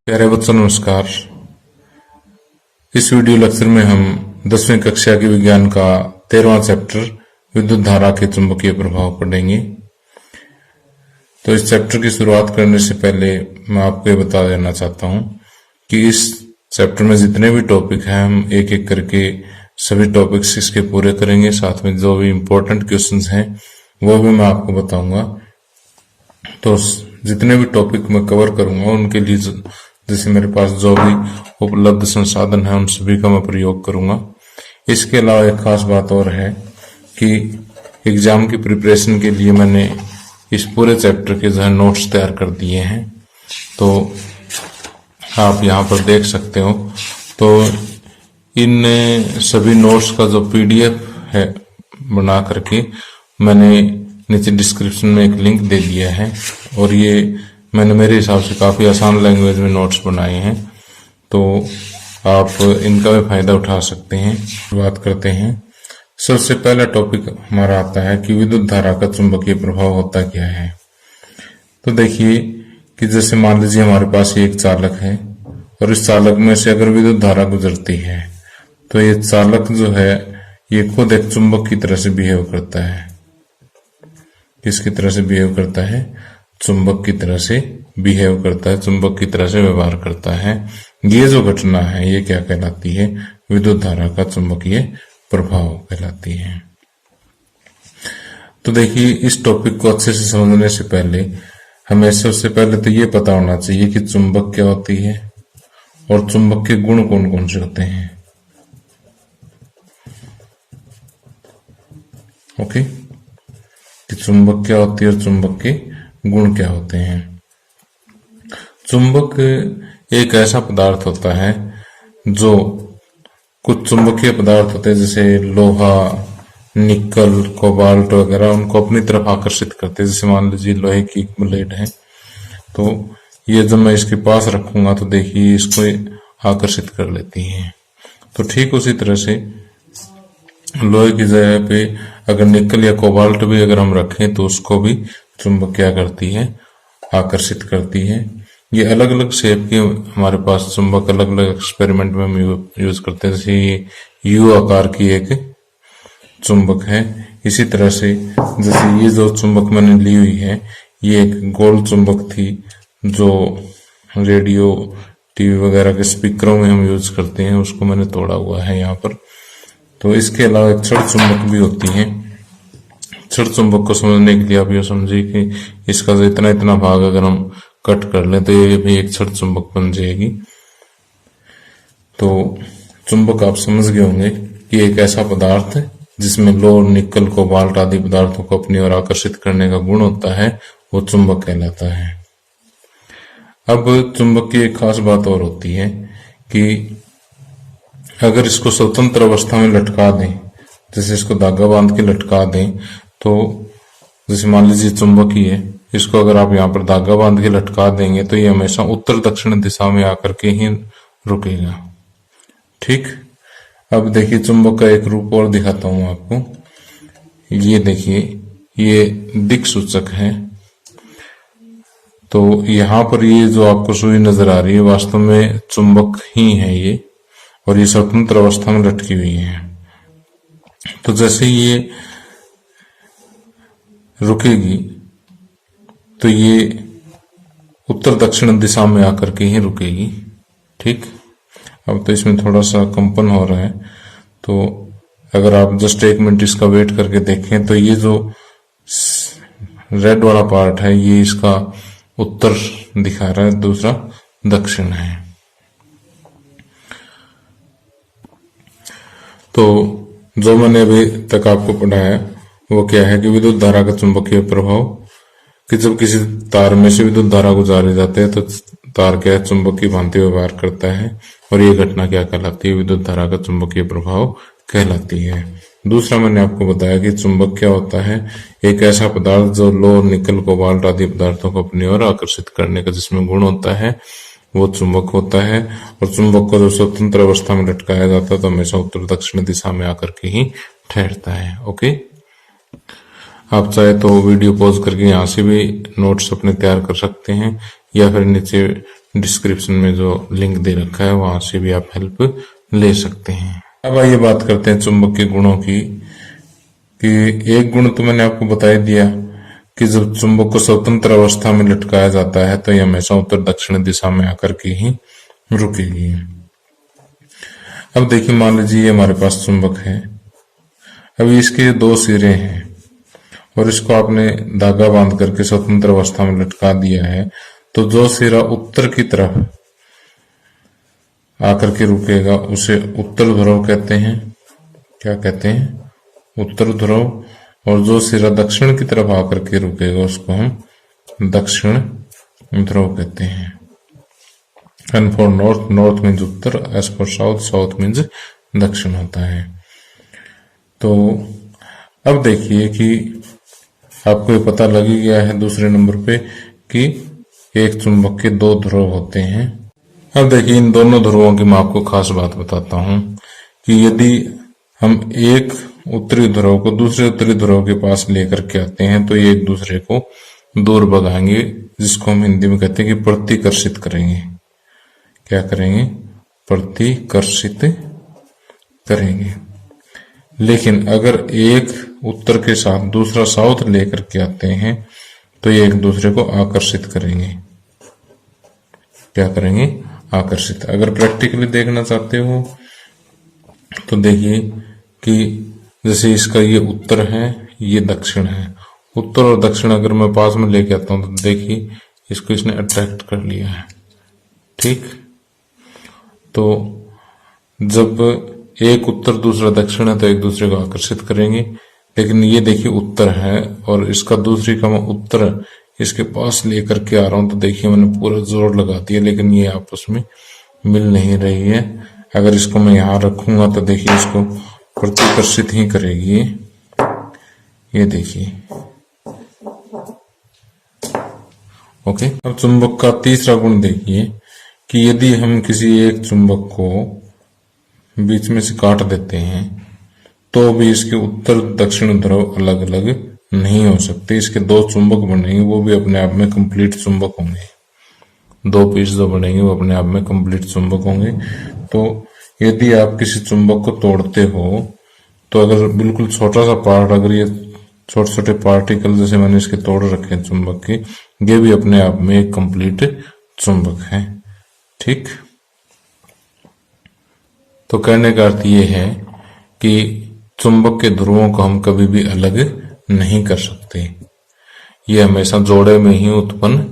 प्यारे बच्चों नमस्कार। इस वीडियो लेक्चर में हम 10वीं कक्षा के विज्ञान का 13वां चैप्टर विद्युत धारा के चुंबकीय प्रभाव पढ़ेंगे। तो इस चैप्टर की शुरुआत करने से पहले मैं आपको ये बता देना चाहता हूं कि इस चैप्टर में जितने भी टॉपिक हैं हम एक एक करके सभी टॉपिक्स इसके पूरे करेंगे। साथ में जो भी इम्पोर्टेंट क्वेश्चंस हैं वो भी मैं आपको बताऊंगा। तो जितने भी टॉपिक मैं कवर करूंगा उनके लिए जैसे मेरे पास जो भी उपलब्ध संसाधन है उन सभी का मैं प्रयोग करूंगा। इसके अलावा एक खास बात और है कि एग्जाम की प्रिपरेशन के लिए मैंने इस पूरे चैप्टर के जो है नोट्स तैयार कर दिए हैं, तो आप यहाँ पर देख सकते हो। तो इन सभी नोट्स का जो पीडीएफ है बना करके मैंने नीचे डिस्क्रिप्शन में एक लिंक दे दिया है, और ये मैंने मेरे हिसाब से काफ़ी आसान लैंग्वेज में नोट्स बनाए हैं, तो आप इनका भी फायदा उठा सकते हैं। शुरुआत करते हैं। सबसे पहला टॉपिक हमारा आता है कि विद्युत धारा का चुंबकीय प्रभाव होता क्या है। तो देखिए कि जैसे मान लीजिए हमारे पास एक चालक है और इस चालक में से अगर विद्युत धारा गुजरती है तो ये चालक जो है ये खुद एक चुंबक की तरह से बिहेव करता है। किसकी तरह से बिहेव करता है? चुंबक की तरह से बिहेव करता है, चुंबक की तरह से व्यवहार करता है। ये जो घटना है ये क्या कहलाती है? विद्युत धारा का चुंबकीय प्रभाव कहलाती है। तो देखिए इस टॉपिक को अच्छे से समझने से पहले हमें सबसे पहले तो ये पता होना चाहिए कि चुंबक क्या होती है और चुंबक के गुण कौन कौन से होते हैं। ओके, कि चुंबक क्या होती है और चुंबक के गुण क्या होते हैं। चुंबक एक ऐसा पदार्थ होता है जो कुछ चुंबकीय पदार्थ होते हैं जैसे लोहा, निकल, कोबाल्ट वगैरह, उनको अपनी तरफ आकर्षित करते हैं। जैसे मान लीजिए लोहे की एक ब्लेड है, तो ये जब मैं इसके पास रखूंगा तो देखिए इसको आकर्षित कर लेती है। तो ठीक उसी तरह से लोहे की जगह पे अगर निकल या कोबाल्ट भी अगर हम रखें तो उसको भी चुंबक क्या करती है? आकर्षित करती है। ये अलग अलग शेप के हमारे पास चुंबक अलग अलग एक्सपेरिमेंट में हम यूज करते हैं। जैसे ये यू आकार की एक चुंबक है। इसी तरह से जैसे ये जो चुंबक मैंने ली हुई है ये एक गोल चुंबक थी जो रेडियो, टीवी वगैरह के स्पीकरों में हम यूज करते हैं, उसको मैंने तोड़ा हुआ है यहाँ पर। तो इसके अलावा एक छड़ चुंबक भी होती है। छड़ चुंबक को समझने के लिए आप ये समझिए कि इसका जो इतना इतना भाग अगर हम कट कर लें तो ये भी एक छड़ चुंबक बन जाएगी। तो चुंबक आप समझ गए होंगे कि एक ऐसा पदार्थ है जिसमें लोहा, निकल, कोबाल्ट आदि पदार्थों को अपनी ओर आकर्षित करने का गुण होता है, वो चुंबक कहलाता है। अब चुंबक की एक खास बात और होती है कि अगर इसको स्वतंत्र अवस्था में लटका दें, जैसे इसको धागा बांध के लटका दें, तो जैसे मान लीजिए चुंबक ही है, इसको अगर आप यहाँ पर धागा बांध के लटका देंगे तो ये हमेशा उत्तर दक्षिण दिशा में आकर के ही रुकेगा। ठीक, अब देखिए चुंबक का एक रूप और दिखाता हूं आपको। ये देखिए ये दिक् सूचक है। तो यहाँ पर ये जो आपको सुई नजर आ रही है वास्तव में चुंबक ही है ये, और ये स्वतंत्र अवस्था में लटकी हुई है। तो जैसे ये रुकेगी तो ये उत्तर दक्षिण दिशा में आकर के ही रुकेगी। ठीक, अब तो इसमें थोड़ा सा कंपन हो रहा है, तो अगर आप जस्ट एक मिनट इसका वेट करके देखें तो ये जो रेड वाला पार्ट है ये इसका उत्तर दिखा रहा है, दूसरा दक्षिण है। तो जो मैंने अभी तक आपको पढ़ाया वो क्या है कि विद्युत धारा का चुंबकीय प्रभाव, कि जब किसी तार में से विद्युत धारा गुजारी जाती है तो तार क्या चुंबक की भांति व्यवहार करता है, और ये घटना क्या कहलाती है? विद्युत धारा का चुंबकीय प्रभाव कहलाती है। दूसरा मैंने आपको बताया कि चुंबक क्या होता है, एक ऐसा पदार्थ जो लोहा, निकल, कोबाल्ट आदि पदार्थों को अपनी ओर आकर्षित करने का जिसमें गुण होता है वो चुंबक होता है। और चुंबक को जब स्वतंत्र अवस्था में लटकाया जाता है तो हमेशा उत्तर दक्षिण दिशा में आकर के ही ठहरता है। ओके, आप चाहे तो वीडियो पॉज करके यहाँ से भी नोट्स अपने तैयार कर सकते हैं, या फिर नीचे डिस्क्रिप्शन में जो लिंक दे रखा है वहां से भी आप हेल्प ले सकते हैं। अब आइए बात करते हैं चुंबक के गुणों की। कि एक गुण तो मैंने आपको बता ही दिया कि जब चुंबक को स्वतंत्र अवस्था में लटकाया जाता है तो यह हमेशा उत्तर दक्षिण दिशा में आकर के ही रुकेगी। अब देखिए, मान लीजिए हमारे पास चुंबक है। अभी इसके दो सिरे हैं और इसको आपने धागा बांध करके स्वतंत्र अवस्था में लटका दिया है, तो जो सिरा उत्तर की तरफ आकर के रुकेगा उसे उत्तर ध्रुव कहते हैं। क्या कहते हैं? उत्तर ध्रुव। और जो सिरा दक्षिण की तरफ आकर के रुकेगा उसको हम दक्षिण ध्रुव कहते हैं। And for north, north means उत्तर, as for south, south means दक्षिण होता है। तो अब देखिए कि आपको ये पता लग ही गया है दूसरे नंबर पे कि एक चुंबक के दो ध्रुव होते हैं। अब देखिए, इन दोनों ध्रुवों की मैं आपको खास बात बताता हूं कि यदि हम एक उत्तरी ध्रुव को दूसरे उत्तरी ध्रुव के पास लेकर के आते हैं तो ये एक दूसरे को दूर भगाएंगे, जिसको हम हिंदी में कहते हैं कि प्रतिकर्षित करेंगे। क्या करेंगे? प्रतिकर्षित करेंगे। लेकिन अगर एक उत्तर के साथ दूसरा साउथ लेकर के आते हैं तो ये एक दूसरे को आकर्षित करेंगे। क्या करेंगे? आकर्षित। अगर प्रैक्टिकली देखना चाहते हो तो देखिए कि जैसे इसका ये उत्तर है, ये दक्षिण है। उत्तर और दक्षिण अगर मैं पास में लेके आता हूं तो देखिए इसको इसने अट्रैक्ट कर लिया है। ठीक, तो जब एक उत्तर दूसरा दक्षिण है तो एक दूसरे को आकर्षित करेंगे। लेकिन ये देखिए उत्तर है और इसका दूसरी का मैं उत्तर इसके पास लेकर के आ रहा हूं तो देखिए मैंने पूरा जोर लगा दिया, लेकिन ये आपस में मिल नहीं रही है। अगर इसको मैं यहां रखूंगा तो देखिए इसको प्रतिकर्षित ही करेगी। ये देखिए, ओके। अब चुंबक का तीसरा गुण देखिए कि यदि हम किसी एक चुंबक को बीच में से काट देते हैं तो भी इसके उत्तर दक्षिण ध्रुव अलग अलग नहीं हो सकते। इसके दो चुंबक बनेंगे, वो भी अपने आप में कंप्लीट चुंबक होंगे। दो पीस जो बनेंगे वो अपने आप में कंप्लीट चुंबक होंगे। तो यदि आप किसी चुंबक को तोड़ते हो तो अगर बिल्कुल छोटा सा पार्ट, अगर ये छोटे छोटे पार्टिकल जैसे मैंने इसके तोड़ रखे हैं चुंबक के, ये भी अपने आप में एक कंप्लीट चुंबक है। ठीक, तो कहने का अर्थ ये है कि चुंबक के ध्रुवों को हम कभी भी अलग नहीं कर सकते, ये हमेशा जोड़े में ही उत्पन्न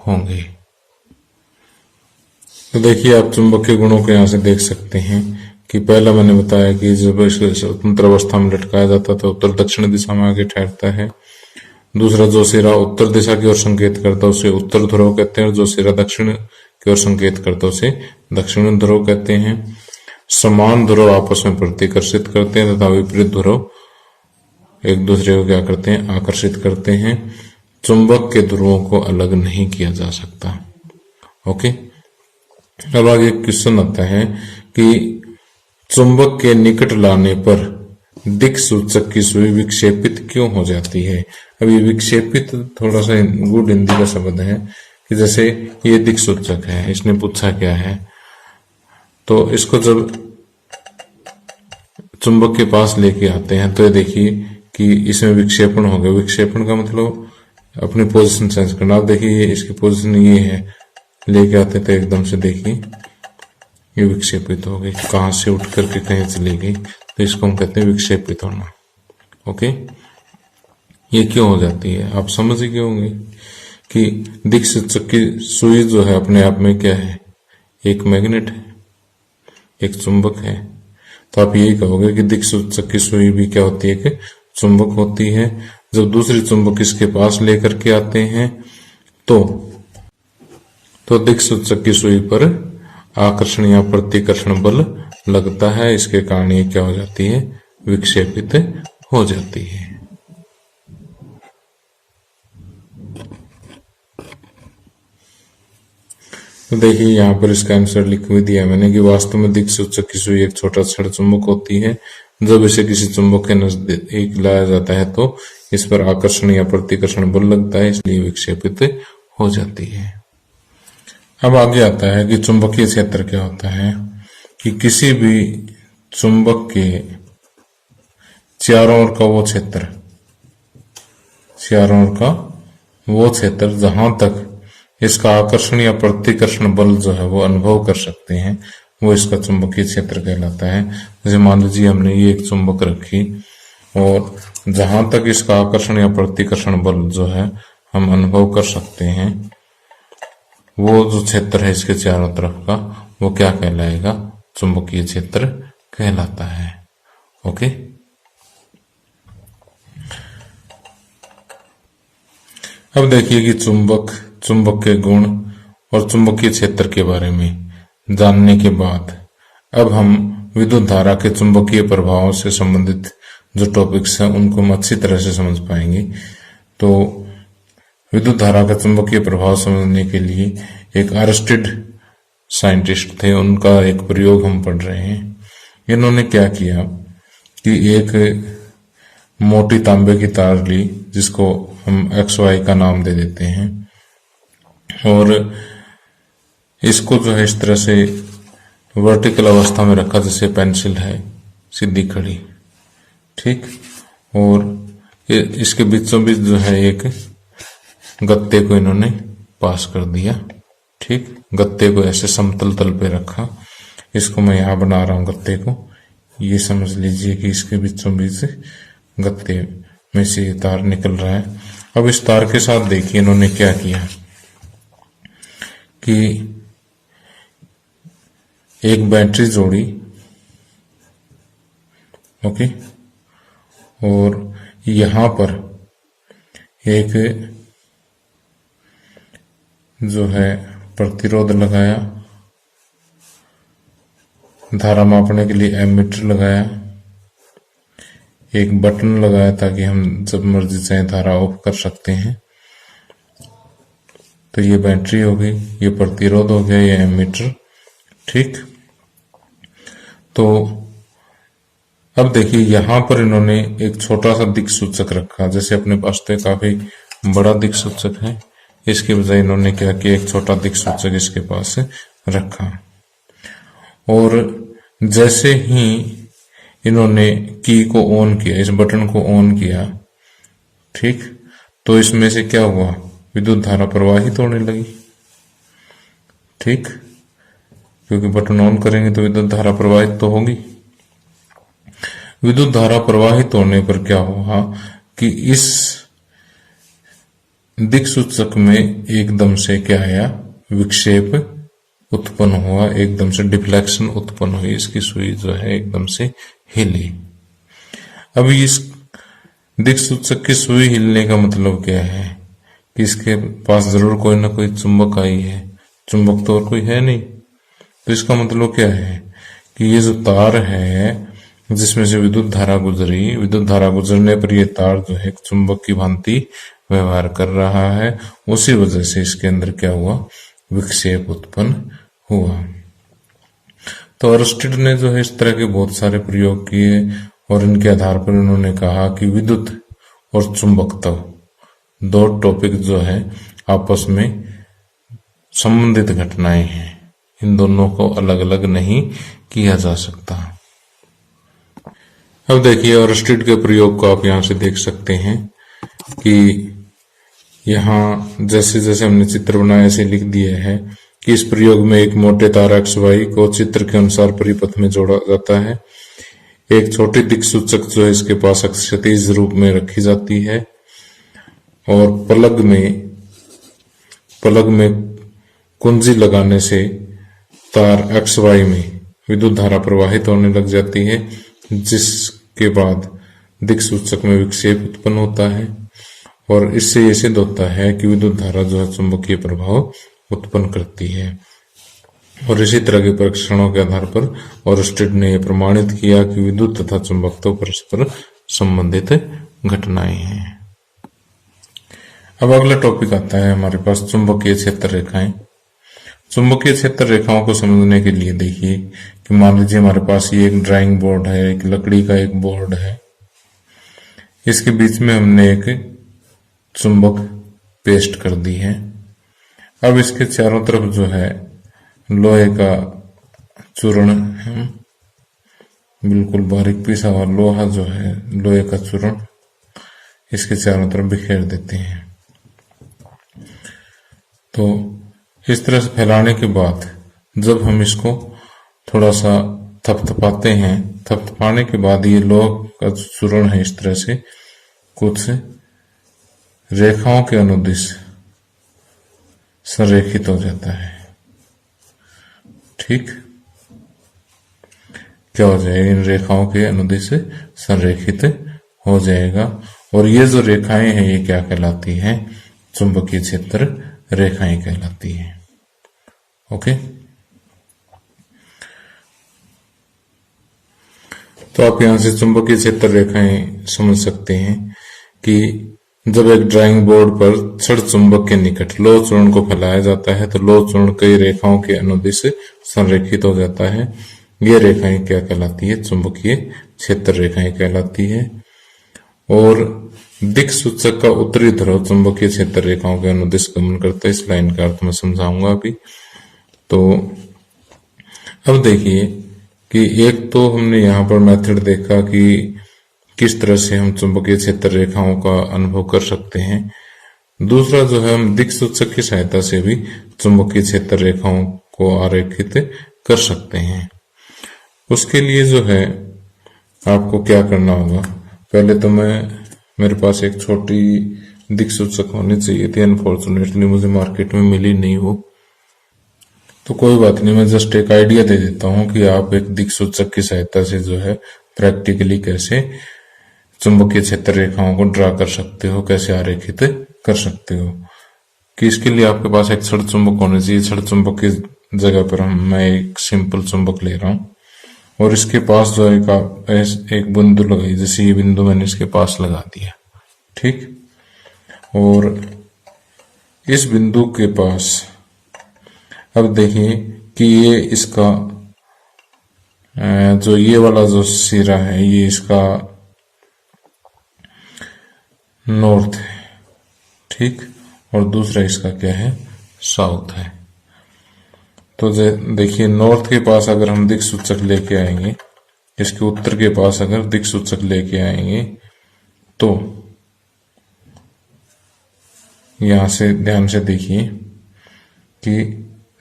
होंगे। तो देखिए, आप चुंबक के गुणों को यहां से देख सकते हैं कि पहला मैंने बताया कि जब इसे स्वतंत्र अवस्था में लटकाया जाता है तो उत्तर दक्षिण दिशा में आगे ठहरता है। दूसरा, जो सिरा उत्तर दिशा की ओर संकेत करता है उसे उत्तर ध्रुव कहते हैं, और जो सिरा दक्षिण की ओर संकेत करता है उसे दक्षिण ध्रुव कहते हैं। समान ध्रुव आपस में प्रतिकर्षित करते हैं तथा विपरीत ध्रुव एक दूसरे को क्या करते हैं? आकर्षित करते हैं। चुंबक के ध्रुवों को अलग नहीं किया जा सकता। ओके, अब आगे क्वेश्चन आता है कि चुंबक के निकट लाने पर दिक् सूचक की सुई विक्षेपित क्यों हो जाती है? अब ये विक्षेपित थोड़ा सा गुड हिंदी का शब्द है कि जैसे ये दिक् सूचक है, इसने पूछा क्या है, तो इसको जब चुंबक के पास लेके आते हैं तो ये देखिए कि इसमें विक्षेपण हो गया। विक्षेपण का मतलब अपनी पोजीशन चेंज करना। आप देखिए इसकी पोजीशन ये है, लेके आते तो एकदम से देखिए ये विक्षेपित हो गई, कहां से उठ करके कहीं चली गई, तो इसको हम कहते हैं विक्षेपित होना। ओके, ये क्यों हो जाती है आप समझ ही गए होंगे कि दिक् सूचक की सुई जो है अपने आप में क्या है? एक मैग्नेट है, एक चुंबक है। तो आप यही कहोगे कि दिक् सूचक की सुई भी क्या होती है? कि चुंबक होती है। जब दूसरी चुंबक इसके पास लेकर के आते हैं तो दिक् सूचक की सुई पर आकर्षण या प्रतिकर्षण बल लगता है। इसके कारण ये क्या हो जाती है? विक्षेपित हो जाती है। तो देखिए यहाँ पर इसका आंसर लिख भी दिया मैंने कि वास्तव में दिक् सूचक की सुई एक छोटा छड़ चुंबक होती है। जब इसे किसी चुंबक के नजदीक लाया जाता है तो इस पर आकर्षण या प्रतिकर्षण बल लगता है, इसलिए विक्षेपित हो जाती है। अब आगे आता है कि चुंबकीय क्षेत्र क्या होता है, कि किसी भी चुंबक के चारों ओर का वो क्षेत्र, चारों ओर का वो क्षेत्र जहां तक इसका आकर्षण या प्रतिकर्षण बल जो है वो अनुभव कर सकते हैं, वो इसका चुंबकीय क्षेत्र कहलाता है। जैसे मान लीजिए हमने ये एक चुंबक रखी और जहां तक इसका आकर्षण या प्रतिकर्षण बल जो है हम अनुभव कर सकते हैं, वो जो क्षेत्र है इसके चारों तरफ का, वो क्या कहलाएगा, चुंबकीय क्षेत्र कहलाता है। ओके, अब देखिए कि चुंबक के गुण और चुंबकीय क्षेत्र के बारे में जानने के बाद अब हम विद्युत धारा के चुंबकीय प्रभावों से संबंधित जो टॉपिक्स हैं उनको हम अच्छी तरह से समझ पाएंगे। तो विद्युत धारा का चुंबकीय प्रभाव समझने के लिए एक अरस्टिड साइंटिस्ट थे, उनका एक प्रयोग हम पढ़ रहे हैं। इन्होंने क्या किया कि एक मोटी तांबे की तार ली, जिसको हम XY का नाम दे देते हैं, और इसको जो है इस तरह से वर्टिकल अवस्था में रखा जैसे पेंसिल है सीधी खड़ी, ठीक, और इसके बीचों बीच जो है एक गत्ते को इन्होंने पास कर दिया, ठीक, गत्ते को ऐसे समतल तल पे रखा। इसको मैं यहां बना रहा हूं गत्ते को, ये समझ लीजिए कि इसके बीचों बीच गत्ते में से तार निकल रहा है। अब इस तार के साथ देखिए इन्होंने क्या किया कि एक बैटरी जोड़ी, ओके, और यहां पर एक जो है प्रतिरोध लगाया, धारा मापने के लिए एमीटर लगाया, एक बटन लगाया ताकि हम जब मर्जी चाहे धारा ऑफ कर सकते हैं। तो ये बैटरी हो गई, ये प्रतिरोध हो गया, ये एमीटर, ठीक। तो अब देखिए यहां पर इन्होंने एक छोटा सा दिक् सूचक रखा, जैसे अपने पास तो काफी बड़ा दिक् सूचक है, इसके बजाय इन्होंने क्या किया, एक छोटा दिक् सूचक इसके पास रखा। और जैसे ही इन्होंने की को ऑन किया, इस बटन को ऑन किया, ठीक, तो इसमें से क्या हुआ, विद्युत धारा प्रवाहित होने लगी, ठीक, क्योंकि बटन ऑन करेंगे तो विद्युत धारा प्रवाहित तो होगी। विद्युत धारा प्रवाहित होने पर क्या हुआ कि इस दिक् सूचक में एकदम से क्या आया, विक्षेप उत्पन्न हुआ, एकदम से डिफ्लेक्शन उत्पन्न हुई, इसकी सुई जो है एकदम से हिली। अब इस दिक् सूचक की सुई हिलने का मतलब क्या है कि इसके पास जरूर कोई ना कोई चुंबक आई है, चुंबक तो और कोई है नहीं। तो इसका मतलब क्या है कि ये जो तार है जिसमें से विद्युत धारा गुजरी, विद्युत धारा गुजरने पर यह तार जो है चुंबक की भांति व्यवहार कर रहा है, उसी वजह से इसके अंदर क्या हुआ, विक्षेप उत्पन्न हुआ। तो अरस्टिड ने जो है इस तरह के बहुत सारे प्रयोग किए और इनके आधार पर उन्होंने कहा कि विद्युत और चुंबकत्व दो टॉपिक जो है आपस में संबंधित घटनाएं हैं, इन दोनों को अलग अलग नहीं किया जा सकता। अब देखिए अरस्टिड के प्रयोग को आप यहां से देख सकते हैं कि यहां जैसे जैसे हमने चित्र बनाया ऐसे लिख दिया है कि इस प्रयोग में एक मोटे तार XY को चित्र के अनुसार परिपथ में जोड़ा जाता है। एक छोटी दिक् सूचक जो है इसके पास क्षैतिज रूप में रखी जाती है और प्लग में कुंजी लगाने से तार XY में विद्युत धारा प्रवाहित होने लग जाती है, जिसके बाद दिक् सूचक में विक्षेप उत्पन्न होता है और इससे यह सिद्ध होता है कि विद्युत धारा जो है चुंबकीय प्रभाव उत्पन्न करती है। और इसी तरह के परीक्षणों के आधार पर अरस्टिड ने यह प्रमाणित किया कि विद्युत तथा चुंबकत्व परस्पर संबंधित घटनाएं हैं। अब अगला टॉपिक आता है हमारे पास चुंबकीय क्षेत्र रेखाएं। चुंबकीय क्षेत्र रेखाओं को समझने के लिए देखिए कि मान लीजिए हमारे पास ये एक ड्राइंग बोर्ड है, एक लकड़ी का एक बोर्ड है, इसके बीच में हमने एक चुंबक पेस्ट कर दी है। अब इसके चारों तरफ जो है लोहे का चूर्ण हम बिल्कुल बारीक पिसा हुआ लोहा जो है, लोहे का चूर्ण इसके चारों तरफ बिखेर देते हैं। तो इस तरह से फैलाने के बाद जब हम इसको थोड़ा सा थपथपाते हैं, थपथपाने के बाद ये लोहा का चूर्ण है इस तरह से कुछ रेखाओं के अनुदिश संरेखित हो जाता है। ठीक, क्या हो जाएगा, इन रेखाओं के अनुदिश संरेखित हो जाएगा। और ये जो रेखाएं हैं ये क्या कहलाती हैं, चुंबकीय क्षेत्र रेखाएं कहलाती हैं। ओके, तो आप यहां से चुंबकीय क्षेत्र रेखाएं समझ सकते हैं कि जब एक ड्राइंग बोर्ड पर छड़ चुंबक के निकट लोह चूर्ण को फैलाया जाता है तो लोह चूर्ण कई रेखाओं के अनुदिश संरेखित हो जाता है। ये रेखाएं क्या कहलाती है, चुंबकीय क्षेत्र रेखाएं कहलाती है। और दिक् सूचक का उत्तरी ध्रुव चुंबकीय क्षेत्र रेखाओं के अनुदिश गमन करता है। इस लाइन का अर्थ मैं समझाऊंगा अभी। तो अब देखिए कि एक तो हमने यहाँ पर मेथड देखा कि किस तरह से हम चुंबकीय क्षेत्र रेखाओं का अनुभव कर सकते हैं। दूसरा जो है हम दिक् सूचक की सहायता से भी चुंबकीय क्षेत्र रेखाओं को आरेखित कर सकते हैं। उसके लिए जो है आपको क्या करना होगा, पहले तो मेरे पास एक छोटी दिक् सूचक होनी चाहिए थी, अनफॉर्चुनेटली मुझे मार्केट में मिली नहीं वो। तो कोई बात नहीं, मैं जस्ट एक आइडिया दे देता हूं कि आप एक दिक् सूचक की सहायता से जो है प्रैक्टिकली कैसे चुंबकीय क्षेत्र रेखाओं को ड्रा कर सकते हो, कैसे आरेखित कर सकते हो। कि इसके लिए आपके पास एक छड़ चुंबक होना चाहिए। छड़ चुंबक की जगह पर मैं एक सिंपल चुंबक ले रहा हूं और इसके पास जो एक बिंदु लगाई, जैसे ये बिंदु मैंने इसके पास लगा दिया। ठीक, और इस बिंदु के पास अब देखिए कि ये इसका जो ये वाला जो सिरा है ये इसका नॉर्थ है। ठीक, और दूसरा इसका क्या है, साउथ है। तो देखिए नॉर्थ के पास अगर हम दिक् सूचक लेके आएंगे, इसके उत्तर के पास अगर दिक् सूचक लेके आएंगे तो यहां से ध्यान से देखिए कि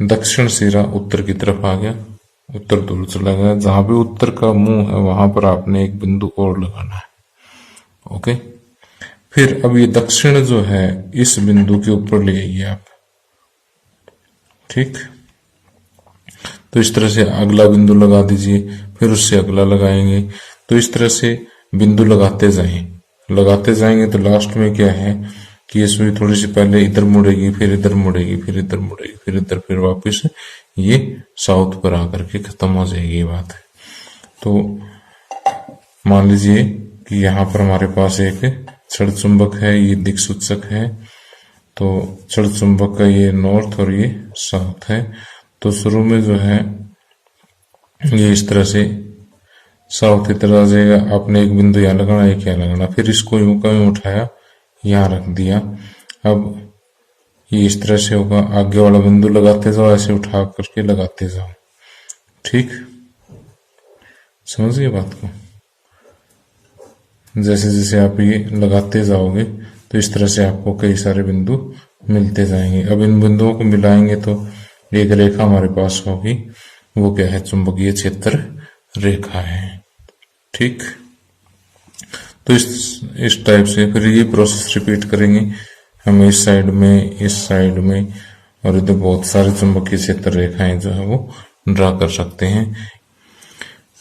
दक्षिण सिरा उत्तर की तरफ आ गया, उत्तर दूर चला गया। जहां भी उत्तर का मुंह है वहां पर आपने एक बिंदु और लगाना है। ओके, फिर अब ये दक्षिण जो है इस बिंदु के ऊपर ले आइए आप। ठीक, तो इस तरह से अगला बिंदु लगा दीजिए, फिर उससे अगला लगाएंगे। तो इस तरह से बिंदु लगाते जाएंगे तो लास्ट में क्या है कि ये सुई थोड़ी सी पहले इधर मुड़ेगी, फिर इधर मुड़ेगी, फिर इधर मुड़ेगी, फिर इधर, फिर वापस ये साउथ पर आकर के खत्म हो जाएगी ये बात। तो मान लीजिए कि यहाँ पर हमारे पास एक छड़ चुंबक है, ये दिक् सूचक है। तो छड़ चुंबक का ये नॉर्थ और ये साउथ है। तो शुरू में जो है ये इस तरह से साउथ की तरह आ जाएगा। आपने एक बिंदु यहाँ लगाना, एक यहाँ लगाना, फिर इसको यूं का यूं उठाया, यहाँ रख दिया। अब ये इस तरह से होगा, आगे वाला बिंदु लगाते जाओ, ऐसे उठा करके लगाते जाओ। ठीक, समझिए बात को। जैसे जैसे आप ये लगाते जाओगे तो इस तरह से आपको कई सारे बिंदु मिलते जाएंगे। अब इन बिंदुओं को मिलाएंगे तो एक रेखा हमारे पास होगी, वो क्या है, चुंबकीय क्षेत्र रेखा है। ठीक, तो इस टाइप से फिर ये प्रोसेस रिपीट करेंगे हम इस साइड में, इस साइड में, और इधर बहुत सारे चुंबकीय क्षेत्र रेखाएं जो है वो ड्रा कर सकते हैं।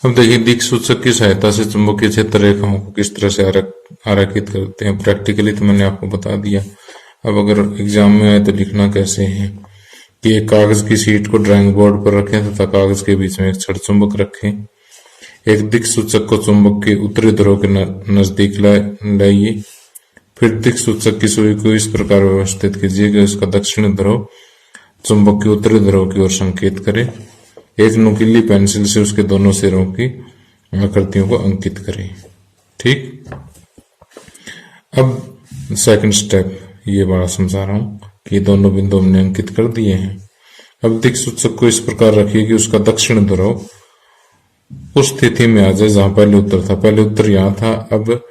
अब देखिए दिक् सूचक की सहायता से चुंबकीय क्षेत्र रेखाओं को किस तरह से आरेखित करते हैं। प्रैक्टिकली तो मैंने आपको बता दिया। अब अगर एग्जाम में आए तो लिखना कैसे है कि एक कागज की शीट को ड्राइंग बोर्ड पर रखें तथा कागज के बीच में एक छड़ चुंबक रखें। एक दिक् सूचक को चुंबक के उत्तरी ध्रुव के नजदीक लाइए। फिर दिक् सूचक की सुई को इस प्रकार व्यवस्थित कीजिए कि उसका दक्षिण ध्रुव चुंबक के उत्तरी ध्रुव की ओर संकेत करे। एक नुकीली पेंसिल से उसके दोनों सिरों की आकृतियों को अंकित करें। ठीक, अब सेकंड स्टेप ये बड़ा समझा रहा हूं। कि दोनों बिंदु हमने अंकित कर दिए हैं। अब दिक्सूचक को इस प्रकार रखिए कि उसका दक्षिण ध्रुव उस स्थिति में आ जाए जहां पहले उत्तर था। पहले उत्तर यहां था, अब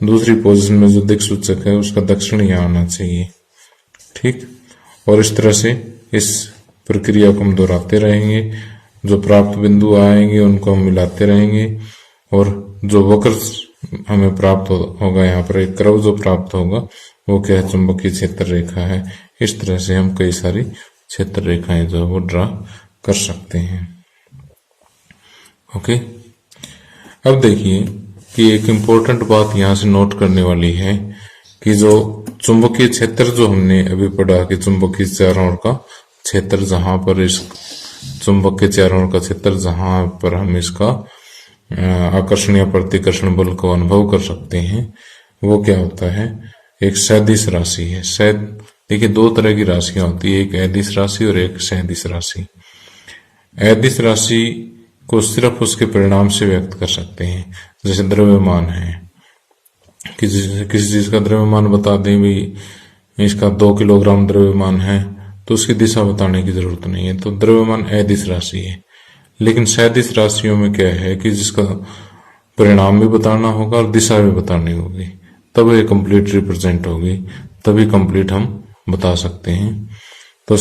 दूसरी पोजीशन में जो दिक्सूचक है उसका दक्षिण यहां आना चाहिए। ठीक, और इस तरह से इस प्रक्रिया को हम दोहराते रहेंगे। जो प्राप्त बिंदु आएंगे उनको हम मिलाते रहेंगे, और जो वक्र हमें प्राप्त होगा, यहाँ पर एक कर्व जो प्राप्त होगा वो क्या है, चुंबकीय क्षेत्र रेखा है। इस तरह से हम कई सारी क्षेत्र रेखाएं जो है वो ड्रा कर सकते हैं। ओके, अब देखिए कि एक इम्पोर्टेंट बात यहां से नोट करने वाली है कि जो चुंबकीय क्षेत्र जो हमने अभी पढ़ा कि चुंबकीय चारों ओर का क्षेत्र, जहां पर इस चुंबक के चारों ओर का क्षेत्र जहां पर हम इसका आकर्षण या प्रतिकर्षण बल को अनुभव कर सकते हैं, वो क्या होता है, एक सदिश राशि है। देखिए दो तरह की राशियां होती है, एक अदिश राशि और एक सदिश राशि। अदिश राशि को सिर्फ उसके परिणाम से व्यक्त कर सकते हैं। जैसे द्रव्यमान है, किसी चीज का द्रव्यमान बता दें भी, इसका 2 किलोग्राम द्रव्यमान है, तो उसकी दिशा बताने की जरूरत नहीं है, तो द्रव्यमान अदिश राशि है। लेकिन सदिश राशियों में क्या है कि जिसका परिणाम भी बताना होगा और दिशा भी बतानी होगी, तब ये कंप्लीट रिप्रेजेंट होगी, तभी कंप्लीट हम बता सकते हैं। तो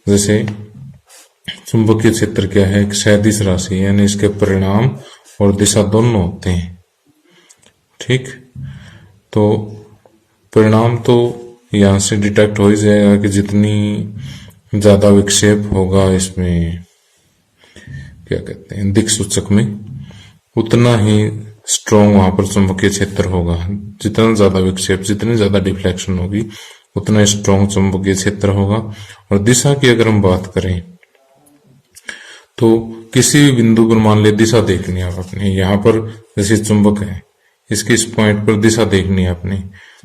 जैसे चुंबकीय क्षेत्र क्या है, एक सदिश राशि है, यानी इसके परिणाम और दिशा दोनों होते हैं। ठीक, तो परिणाम तो यहां से डिटेक्ट हो ही जाएगा कि जितनी ज्यादा विक्षेप होगा इसमें क्या कहते हैं दिक्सूचक में, उतना ही स्ट्रॉन्ग वहां पर चुंबकीय क्षेत्र होगा। जितना ज्यादा विक्षेप, जितनी ज्यादा डिफ्लेक्शन होगी, उतना स्ट्रॉन्ग चुंबकीय क्षेत्र होगा। और दिशा की अगर हम बात करें तो किसी भी बिंदु पर मान ले दिशा देखनी है आपने, यहाँ पर जैसे चुंबक है, इसके इस पॉइंट पर दिशा देखनी है आपने,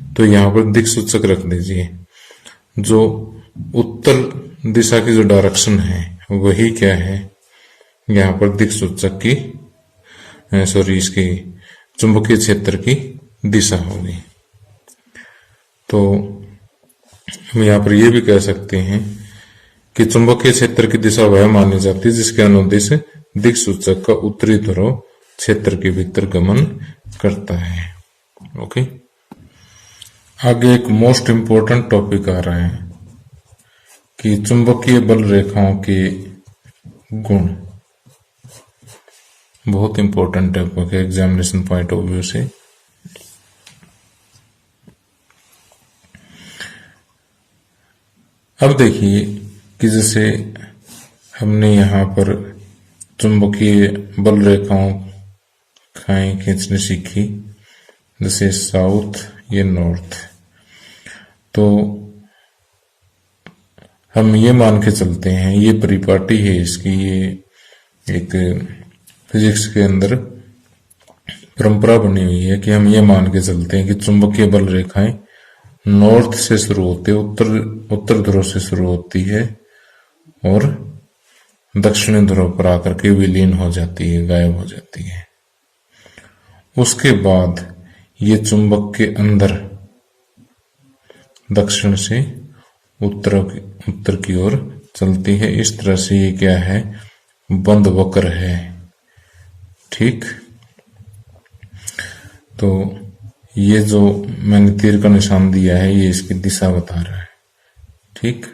तो यहाँ पर दिक्सूचक रख दीजिए। जो उत्तर दिशा की जो डायरेक्शन है वही क्या है, यहाँ पर दिक्सूचक की इसकी चुंबकीय क्षेत्र की दिशा होगी। तो हम यहाँ पर यह भी कह सकते हैं कि चुंबकीय क्षेत्र की दिशा वह मानी जाती है जिसके अनुदिश दिक्सूचक का उत्तरी ध्रुव क्षेत्र के भीतर गमन करता है। ओके, आगे एक मोस्ट इंपोर्टेंट टॉपिक आ रहा है कि चुंबकीय बल रेखाओं के गुण। बहुत इंपॉर्टेंट टॉपिक है एग्जामिनेशन पॉइंट ऑफ व्यू से। अब देखिए कि जैसे हमने यहाँ पर चुंबकीय बल रेखाओं खींचनी सीखी, जैसे साउथ या नॉर्थ, तो हम ये मान के चलते हैं, ये परिपाटी है इसकी, ये एक फिजिक्स के अंदर परंपरा बनी हुई है कि हम ये मान के चलते हैं कि चुंबकीय बल रेखाएं नॉर्थ से शुरू होती है, उत्तर ध्रुव से शुरू होती है और दक्षिणी ध्रुव पर आकर के विलीन हो जाती है, गायब हो जाती है। उसके बाद ये चुंबक के अंदर दक्षिण से उत्तर की ओर चलती है। इस तरह से ये क्या है, बंद वक्र है। ठीक, तो ये जो मैंने तीर का निशान दिया है ये इसकी दिशा बता रहा है। ठीक,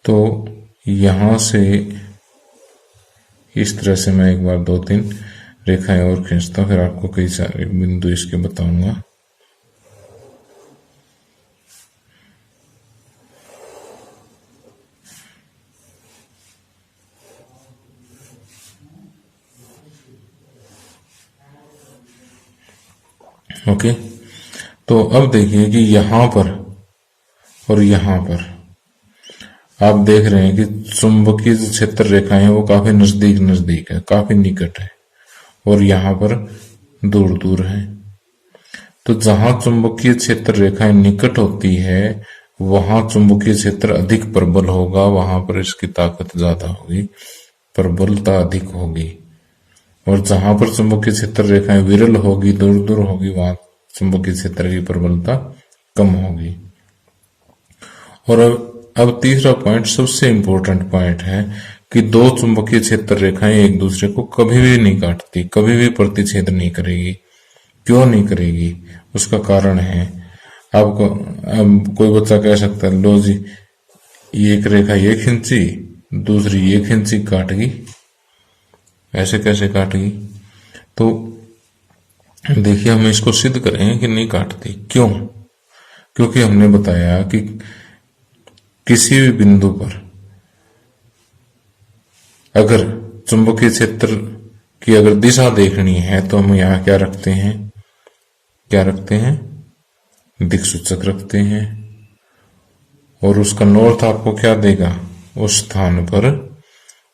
तो यहां से इस तरह से मैं एक बार 2-3 रेखाएं और खींचता हूं, फिर आपको कई सारे बिंदु इसके बताऊंगा। ओके, तो अब देखिए कि यहां पर और यहां पर आप देख रहे हैं कि चुंबकीय जो क्षेत्र रेखाएं हैं वो काफी नजदीक है, काफी निकट है, और यहां पर दूर दूर है। तो जहां चुंबकीय क्षेत्र रेखाएं निकट होती है वहां चुंबकीय क्षेत्र अधिक प्रबल होगा, वहां पर इसकी ताकत ज्यादा होगी, प्रबलता अधिक होगी। और जहां पर चुंबकीय क्षेत्र रेखाएं विरल होगी, दूर दूर होगी, वहां चुंबकीय क्षेत्र की प्रबलता कम होगी। और अब तीसरा पॉइंट सबसे इंपॉर्टेंट पॉइंट है कि दो चुंबकीय क्षेत्र रेखाएं एक दूसरे को कभी भी नहीं काटती, कभी भी प्रतिच्छेद नहीं करेगी। क्यों नहीं करेगी? उसका कारण है, आपको अब कोई बच्चा कह सकता है लो जी एक रेखा ये खींची, दूसरी ये खींची, काट गई। ऐसे कैसे काट गई? तो देखिए हम इसको सिद्ध करेंगे कि नहीं काटती। क्यों? क्योंकि हमने बताया कि किसी भी बिंदु पर अगर चुंबकीय क्षेत्र की अगर दिशा देखनी है तो हम यहाँ क्या रखते हैं? क्या रखते हैं? दिक्सूचक रखते हैं। और उसका नॉर्थ आपको क्या देगा? उस स्थान पर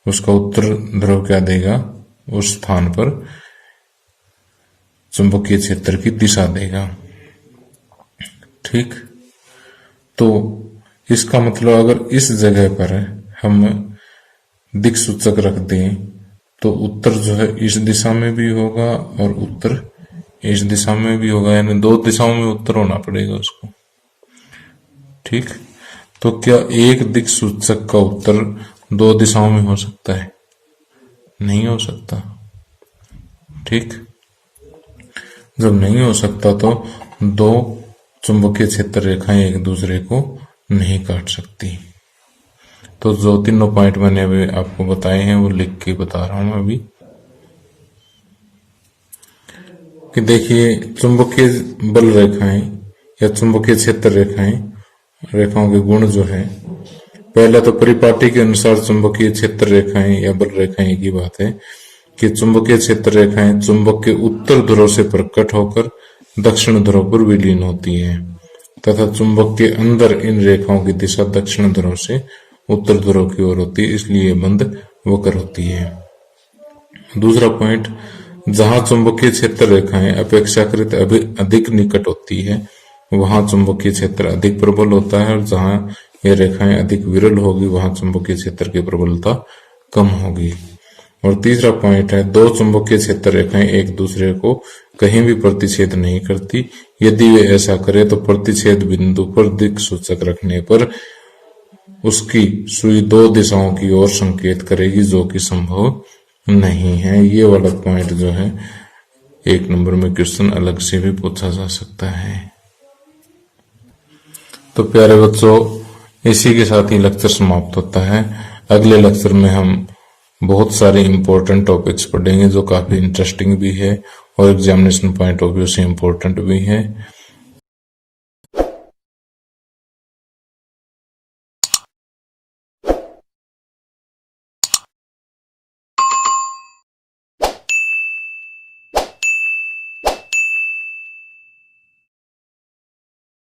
उसका उत्तर ध्रुव क्या देगा? उस स्थान पर चुंबकीय क्षेत्र की दिशा देगा। ठीक, तो इसका मतलब अगर इस जगह पर हम दिक्सूचक रख दें तो उत्तर जो है इस दिशा में भी होगा और उत्तर इस दिशा में भी होगा, यानी दो दिशाओं में उत्तर होना पड़ेगा उसको। ठीक, तो क्या एक दिक्सूचक का उत्तर दो दिशाओं में हो सकता है? नहीं हो सकता। ठीक, जब नहीं हो सकता तो दो चुंबकीय क्षेत्र रेखाएं एक दूसरे को नहीं काट सकती। तो जो तीनों पॉइंट मैंने अभी आपको बताए हैं वो लिख के बता रहा हूं अभी कि देखिए चुंबकीय बल रेखाएं या चुंबकीय क्षेत्र रेखाओं के गुण जो है, पहला तो परिपाटी के अनुसार चुंबकीय क्षेत्र रेखाएं या बल रेखाएं की बात है कि चुंबकीय क्षेत्र रेखाएं चुंबक के उत्तर ध्रुव से प्रकट होकर दक्षिण ध्रुव पर विलीन होती है तथा चुंबक के अंदर इन रेखाओं की दिशा दक्षिण ध्रुव से उत्तर ध्रुव की ओर होती है, इसलिए ये बंद वक्र होती है। दूसरा पॉइंट, जहां चुंबकीय क्षेत्र रेखाएं अपेक्षाकृत अधिक निकट होती है वहां चुंबकीय क्षेत्र अधिक प्रबल होता है और जहां ये रेखाएं अधिक विरल होगी वहां चुंबकीय क्षेत्र की प्रबलता कम होगी। और तीसरा पॉइंट है, दो चुंबकीय क्षेत्र रेखाएं एक दूसरे को कहीं भी प्रतिच्छेद नहीं करती। यदि वे ऐसा करे तो प्रतिच्छेद बिंदु पर दिक्सूचक रखने पर उसकी सुई दो दिशाओं की ओर संकेत करेगी, जो कि संभव नहीं है। ये वाला पॉइंट जो है 1 नंबर में क्वेश्चन अलग से भी पूछा जा सकता है। तो प्यारे बच्चों, इसी के साथ ही लेक्चर समाप्त होता है। अगले लेक्चर में हम बहुत सारे इंपॉर्टेंट टॉपिक्स पढ़ेंगे जो काफी इंटरेस्टिंग भी है और एग्जामिनेशन पॉइंट ऑफ व्यू से इंपॉर्टेंट भी है।